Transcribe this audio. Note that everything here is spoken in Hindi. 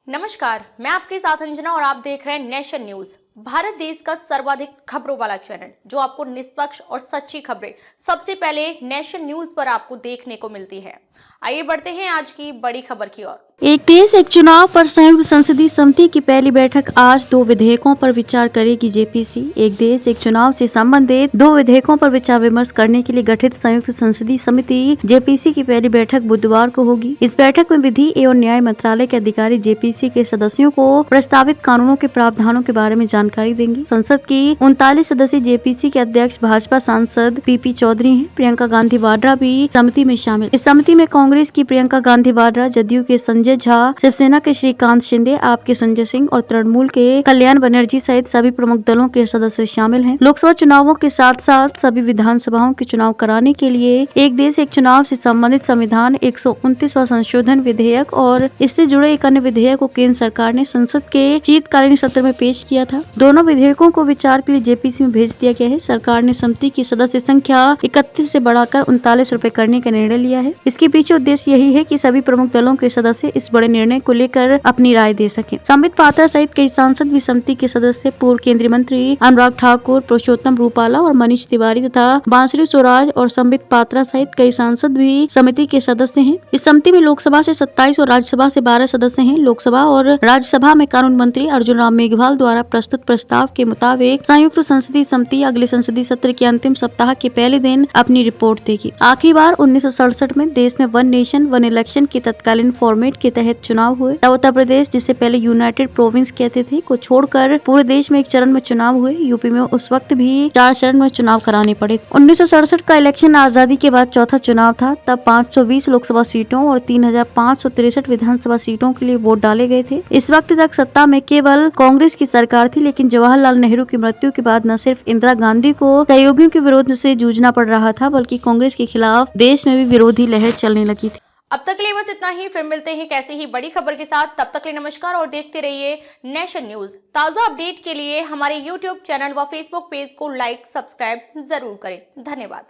नमस्कार, मैं आपके साथ अंजना और आप देख रहे हैं नेशन न्यूज। भारत देश का सर्वाधिक खबरों वाला चैनल जो आपको निष्पक्ष और सच्ची खबरें सबसे पहले नेशन न्यूज पर आपको देखने को मिलती है। आइए बढ़ते हैं आज की बड़ी खबर की ओर। एक देश एक चुनाव पर संयुक्त संसदीय समिति की पहली बैठक आज 2 विधेयकों पर विचार करेगी। जेपीसी एक देश एक चुनाव से संबंधित 2 विधेयकों पर विचार विमर्श करने के लिए गठित संयुक्त संसदीय समिति जेपीसी की पहली बैठक बुधवार को होगी। इस बैठक में विधि एवं न्याय मंत्रालय के अधिकारी जेपीसी के सदस्यों को प्रस्तावित कानूनों के प्रावधानों के बारे में जानकारी देंगे। संसद की 39 सदस्यीय जेपीसी के अध्यक्ष भाजपा सांसद पीपी चौधरी हैं। प्रियंका गांधी वाड्रा भी समिति में शामिल। इस समिति में कांग्रेस की प्रियंका गांधी वाड्रा, जदयू के संजय झा, शिवसेना के श्रीकांत शिंदे, आप के संजय सिंह और तृणमूल के कल्याण बनर्जी सहित सभी प्रमुख दलों के सदस्य शामिल हैं। लोकसभा चुनावों के साथ साथ सभी विधानसभाओं के चुनाव कराने के लिए एक देश एक चुनाव से संबंधित संविधान 129वां संशोधन विधेयक और इससे जुड़े एक अन्य विधेयक को केंद्र सरकार ने संसद के शीतकालीन सत्र में पेश किया था। दोनों विधेयकों को विचार के लिए जेपीसी में भेज दिया गया है। सरकार ने समिति की सदस्य संख्या 31 से बढ़ाकर 39 रुपए करने का निर्णय लिया है। इसके पीछे उद्देश्य यही है कि सभी प्रमुख दलों के सदस्य इस बड़े निर्णय को लेकर अपनी राय दे सकें। संबित पात्रा सहित कई सांसद भी समिति के सदस्य पूर्व केंद्रीय मंत्री अनुराग ठाकुर, पुरुषोत्तम रूपाला और मनीष तिवारी तथा बांसुरी स्वराज और संबित पात्रा सहित कई सांसद भी समिति के सदस्य हैं। इस समिति में लोकसभा से 27 और राज्यसभा से 12 सदस्य हैं। लोकसभा और राज्यसभा में कानून मंत्री अर्जुन राम मेघवाल द्वारा प्रस्तुत प्रस्ताव के मुताबिक संयुक्त संसदीय समिति अगले संसदीय सत्र के अंतिम सप्ताह के पहले दिन अपनी रिपोर्ट देगी। आखिरी बार 1967 में देश में वन नेशन वन इलेक्शन के तत्कालीन फॉर्मेट के तहत चुनाव हुए। उत्तर प्रदेश, जिसे पहले यूनाइटेड प्रोविंस कहते थे, को छोड़कर पूरे देश में एक चरण में चुनाव हुए। यूपी में उस वक्त भी 4 चरण में चुनाव कराने पड़े। 1967 का इलेक्शन आजादी के बाद चौथा चुनाव था। तब 520 लोकसभा सीटों और 3563 विधानसभा सीटों के लिए वोट डाले गए थे। इस वक्त तक सत्ता में केवल कांग्रेस की सरकार थी, लेकिन जवाहरलाल नेहरू की मृत्यु के बाद न सिर्फ इंदिरा गांधी को सहयोगियों के विरोध से जूझना पड़ रहा था, बल्कि कांग्रेस के खिलाफ देश में भी विरोधी लहर चलने लगी थी। अब तक के लिए बस इतना ही। फिर मिलते हैं कैसी ही बड़ी खबर के साथ। तब तक के लिए नमस्कार और देखते रहिए नेशन न्यूज। ताजा अपडेट के लिए हमारे यूट्यूब चैनल व फेसबुक पेज को लाइक सब्सक्राइब जरूर करें। धन्यवाद।